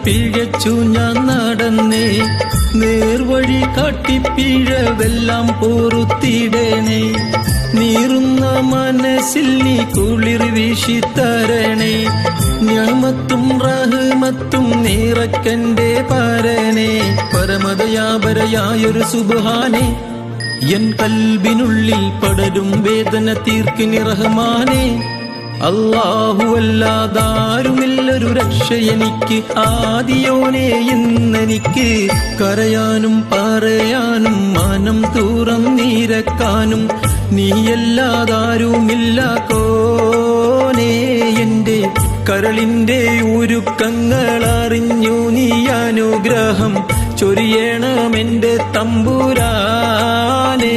പിഴച്ചു ഞാൻ നടന്നേ. നേർവഴി കാട്ടിപ്പിഴവെല്ലാം പൊറുത്തിടണേ. നീറുന്ന മനസ്സിൽ നീ കുളിർ വീശിത്തരണേ. നിഅമത്തും റഹ്മത്തും നിറക്കന്റെ പരനെ. പരമദയാപരയായൊരു സുബ്ഹാനേ, എൻ കൽബിനുള്ളിൽ പടരും വേദന തീർക്കിനി റഹ്മാനേ. അല്ലാഹുവല്ലാതാരുമില്ലൊരു രക്ഷ എനിക്ക്, ആദിയോനെ ഇന്നെനിക്ക്. കരയാനും പറയാനും മനം തുറന്നിരക്കാനും നീയല്ലാതാരുമില്ല കോനേ. എന്റെ കരളിന്റെ ഉരുക്കങ്ങൾ അറിഞ്ഞു നീ അനുഗ്രഹം ചൊരിയണമെന്റെ തമ്പുരാനേ.